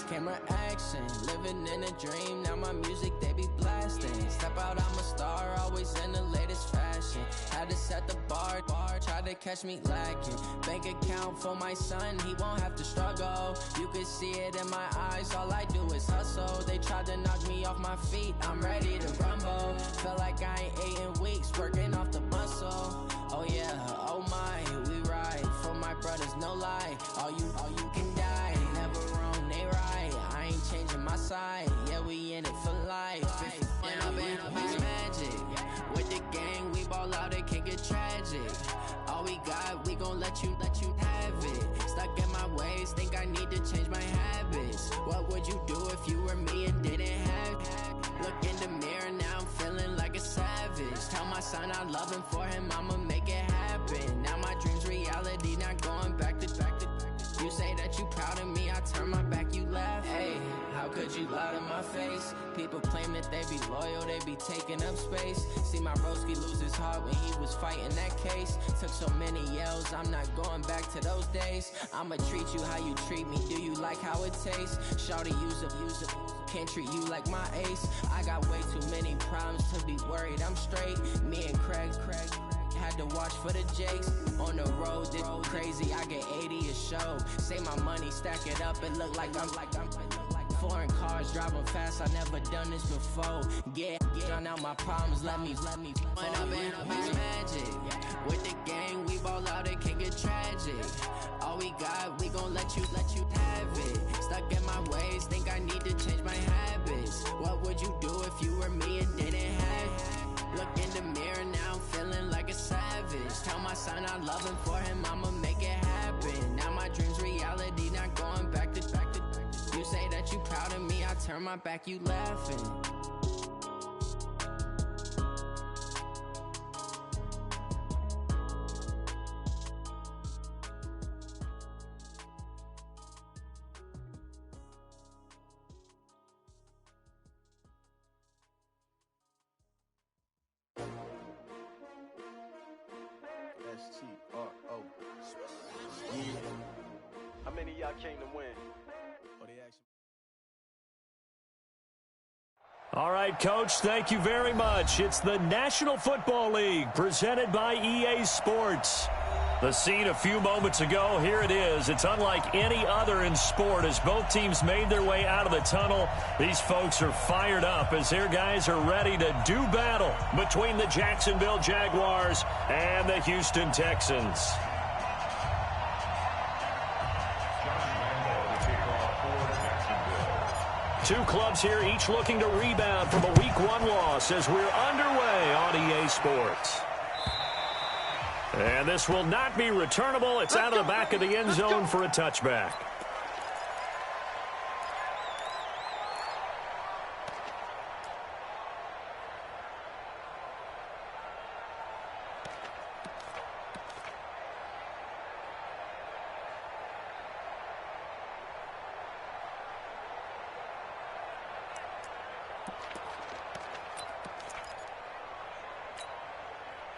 lights, camera action. Living in a dream, now my music they be blasting. Step out, I'm a star, always in the latest fashion. Had to set the bar, try to catch me lacking. Bank account for my son, he won't have to struggle. You can see it in my eyes, all I do is hustle. They tried to knock me off my feet, I'm ready to rumble. Feel like I ain't ate in weeks, working off the muscle. Oh yeah, oh my, we ride for my brothers, no lie. All you can die, never wrong, they right. I ain't changing my side, yeah, we in it for life. And I've been magic with the gang, we ball out, it can get tragic. All we got, we gon' let you have it. Stuck in my ways, think I need to change my habits. What would you do if you were me and didn't have it? Look in the mirror, now I'm feeling like a savage. Tell my son I love him, for him I'ma make it happen. Now my dream's reality, not going back to. You say that you proud of me, I turn my back, you laugh. Hey, how could you lie to my face? People claim that they be loyal, they be taking up space. See my broski lose his heart when he was fighting that case. Took so many yells, I'm not going back to those days. I'ma treat you how you treat me, do you like how it tastes? Shawty, use it, can't treat you like my ace. I got way too many problems to be worried, I'm straight. Me and Craig had to watch for the Jakes. On the road, this crazy, I get 80 a show. Say my money, stack it up, it look like I'm foreign cars, driving fast, I never done this before. Get drown out my problems, let me When I've been magic with the gang, we ball out, it can get tragic. All we got, we gon' let you have it. Stuck in my ways, think I need to change my habits. What would you do if you were me and didn't have it? Look in the mirror, now I'm feeling like a savage. Tell my son I love him, for him I'ma make it happen. Now my dream's reality, not going back to. You say that you proud of me, I turn my back, you laughing. STRO. Yeah. How many of y'all came to win? All right, Coach, thank you very much. It's the National Football League presented by EA Sports. The scene a few moments ago, here it is. It's unlike any other in sport as both teams made their way out of the tunnel. These folks are fired up as their guys are ready to do battle between the Jacksonville Jaguars and the Houston Texans. Two clubs here, each looking to rebound from a Week 1 loss as we're underway on EA Sports. And this will not be returnable. It's out of the back of the end zone for a touchback.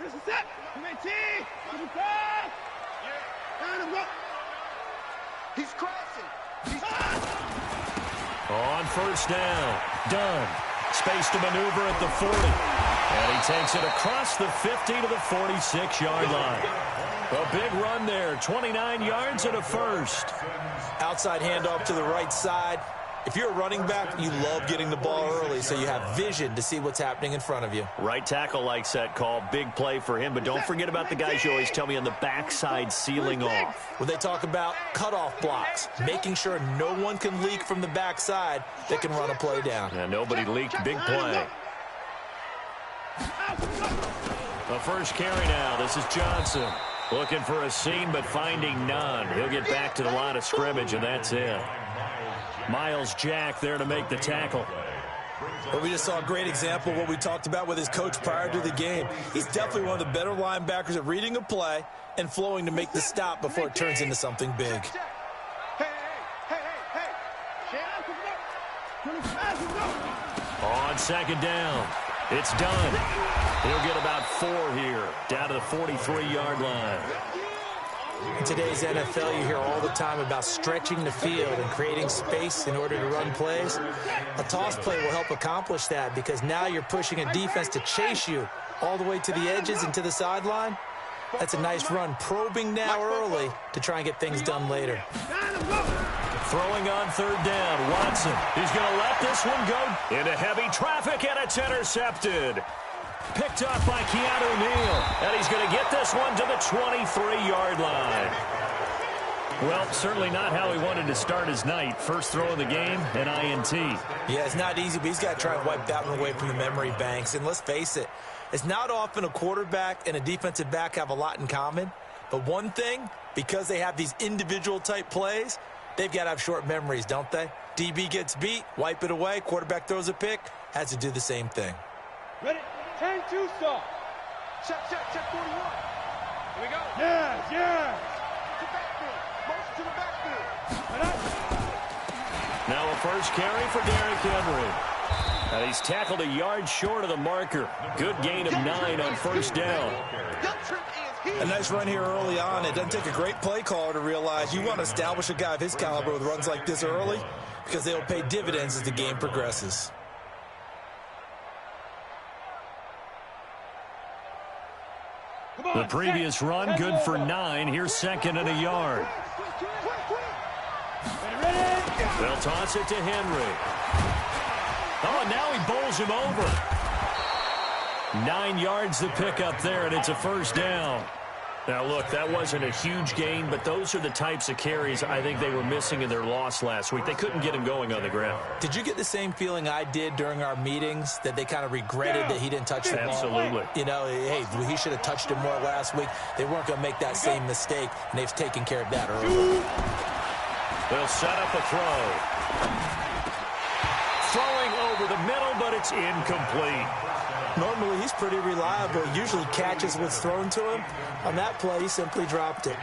This is it. He's crashing. On first down. Dunn. Space to maneuver at the 40. And he takes it across the 50 to the 46-yard line. A big run there. 29 yards and a first. Outside handoff to the right side. If you're a running back, you love getting the ball early so you have vision to see what's happening in front of you. Right tackle likes that call. Big play for him, but don't forget about the guys you always tell me on the backside sealing off. When they talk about cutoff blocks, making sure no one can leak from the backside that can run a play down. And nobody leaked. Big play. The first carry now. This is Johnson. Looking for a seam, but finding none. He'll get back to the line of scrimmage, and that's it. Miles Jack there to make the tackle. Well, we just saw a great example of what we talked about with his coach prior to the game. He's definitely one of the better linebackers at reading a play and flowing to make the stop before it turns into something big. On second down, it's done. He'll get about 4 here, down to the 43-yard line. In today's NFL, you hear all the time about stretching the field and creating space in order to run plays. A toss play will help accomplish that because now you're pushing a defense to chase you all the way to the edges and to the sideline. That's a nice run, probing now early to try and get things done later. Throwing on third down, Watson. He's going to let this one go into heavy traffic, and it's intercepted. Picked up by Keanu Neal, and he's going to get this one to the 23-yard line. Well, certainly not how he wanted to start his night. First throw of the game, an INT. Yeah, it's not easy, but he's got to try and wipe that one away from the memory banks. And let's face it, it's not often a quarterback and a defensive back have a lot in common. But one thing, because they have these individual type plays, they've got to have short memories, don't they? DB gets beat, wipe it away, quarterback throws a pick, has to do the same thing. Ready? 10-2 stop. Check 41. Here we go. Yeah. To backfield. Motion to the backfield. Now a first carry for Derrick Henry. And he's tackled a yard short of the marker. Good gain of 9 on first down. A nice run here early on. It doesn't take a great play caller to realize you want to establish a guy of his caliber with runs like this early because they'll pay dividends as the game progresses. The previous run, good for 9. Here's second and a yard. They'll toss it to Henry. Oh, now he bowls him over. 9 yards to pick up there, and it's a first down. Now, look, that wasn't a huge gain, but those are the types of carries I think they were missing in their loss last week. They couldn't get him going on the ground. Did you get the same feeling I did during our meetings, that they kind of regretted that he didn't touch the ball? Absolutely. You know, hey, he should have touched him more last week. They weren't going to make that same mistake, and they've taken care of that early. They'll set up a throw. Throwing over the middle, but it's incomplete. Normally, he's pretty reliable. Usually catches what's thrown to him. On that play, he simply dropped it.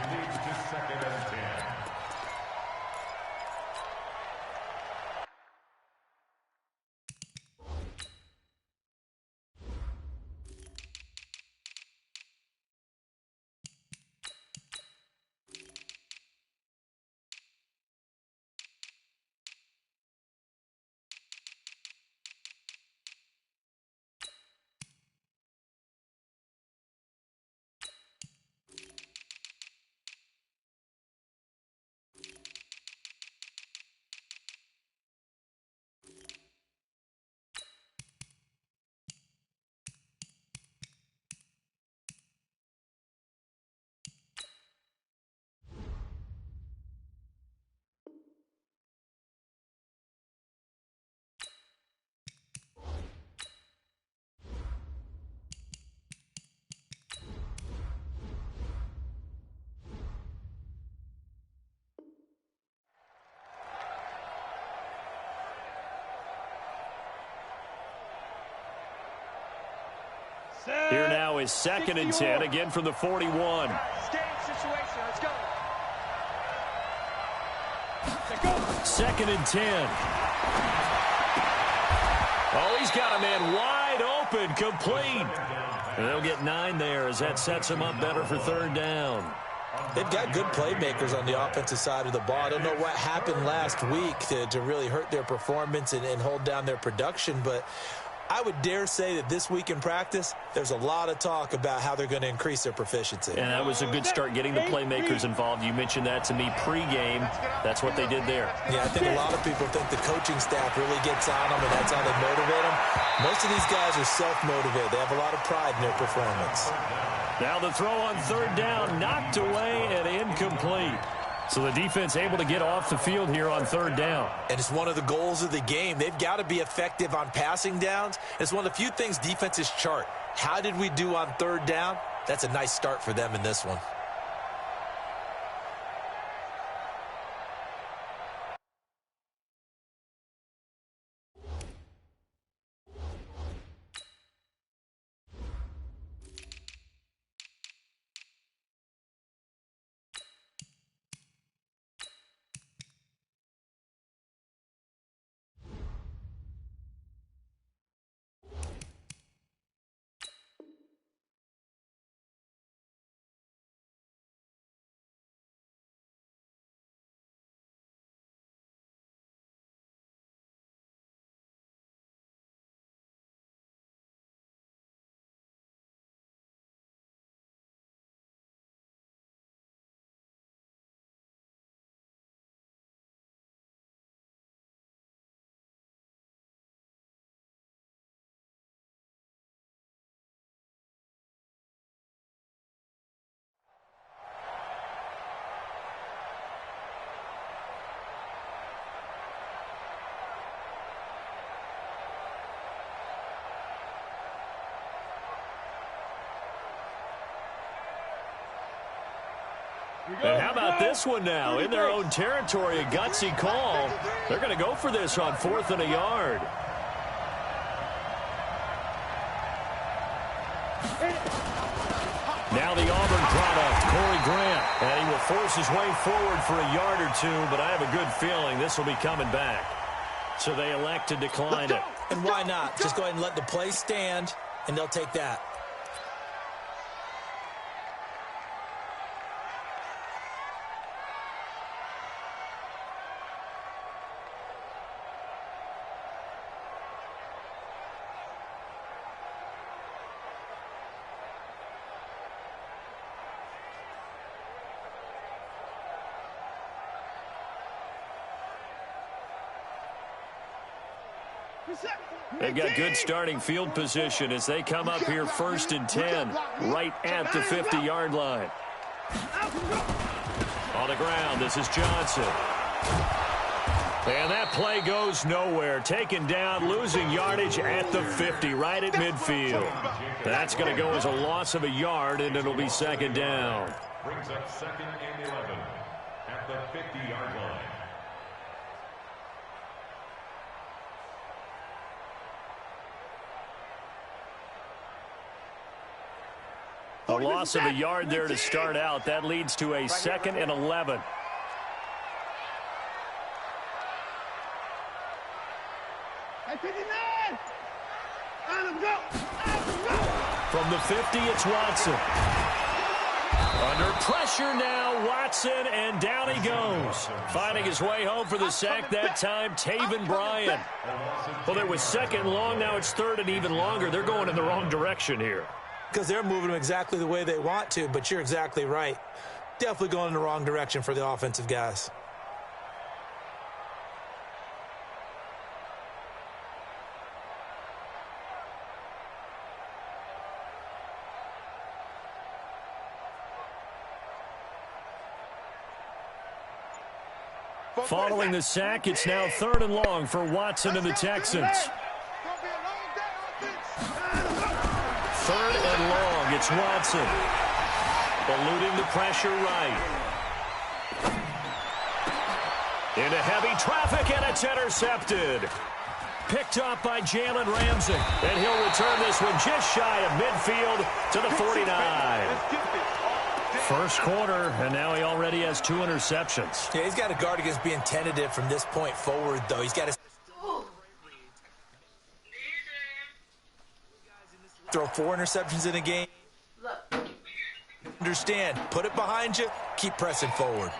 Here now is second and 10, again from the 41. Situation. Let's go. Second and 10. Oh, he's got a man wide open, complete. And they'll get 9 there as that sets him up better for third down. They've got good playmakers on the offensive side of the ball. I don't know what happened last week to really hurt their performance and hold down their production, but I would dare say that this week in practice, there's a lot of talk about how they're going to increase their proficiency. And that was a good start getting the playmakers involved. You mentioned that to me pregame. That's what they did there. Yeah, I think a lot of people think the coaching staff really gets on them, and that's how they motivate them. Most of these guys are self-motivated. They have a lot of pride in their performance. Now the throw on third down, knocked away and incomplete. So the defense able to get off the field here on third down. And it's one of the goals of the game. They've got to be effective on passing downs. It's one of the few things defenses chart. How did we do on third down? That's a nice start for them in this one. And how about this one now? In their own territory, a gutsy call. They're going to go for this on 4th and a yard. Now the Auburn product, Corey Grant. And he will force his way forward for a yard or two, but I have a good feeling this will be coming back. So they elect to decline it. And why not? Just go ahead and let the play stand, and they'll take that. They've got good starting field position as they come up here 1st and 10, right at the 50-yard line. On the ground, this is Johnson. And that play goes nowhere. Taken down, losing yardage at the 50, right at midfield. That's going to go as a loss of a yard, and it'll be 2nd down. Brings up 2nd and 11 at the 50-yard line. A loss of a yard there to start out. That leads to a 2nd and 11. From the 50, it's Watson. Under pressure now, Watson, and down he goes. Finding his way home for the sack that time, Taven Bryan. Well, there was 2nd long, now it's 3rd and even longer. They're going in the wrong direction here. Because they're moving them exactly the way they want to, but you're exactly right. Definitely going in the wrong direction for the offensive guys. Following the sack, it's now 3rd and long for Watson and the Texans. 3rd and long, it's Watson. Eluding the pressure right. Into heavy traffic, and it's intercepted. Picked up by Jalen Ramsey. And he'll return this one just shy of midfield to the 49. First quarter, and now he already has 2 interceptions. Yeah, he's got to guard against being tentative from this point forward, though. He's got to throw 4 interceptions in a game. Understand, put it behind you, keep pressing forward.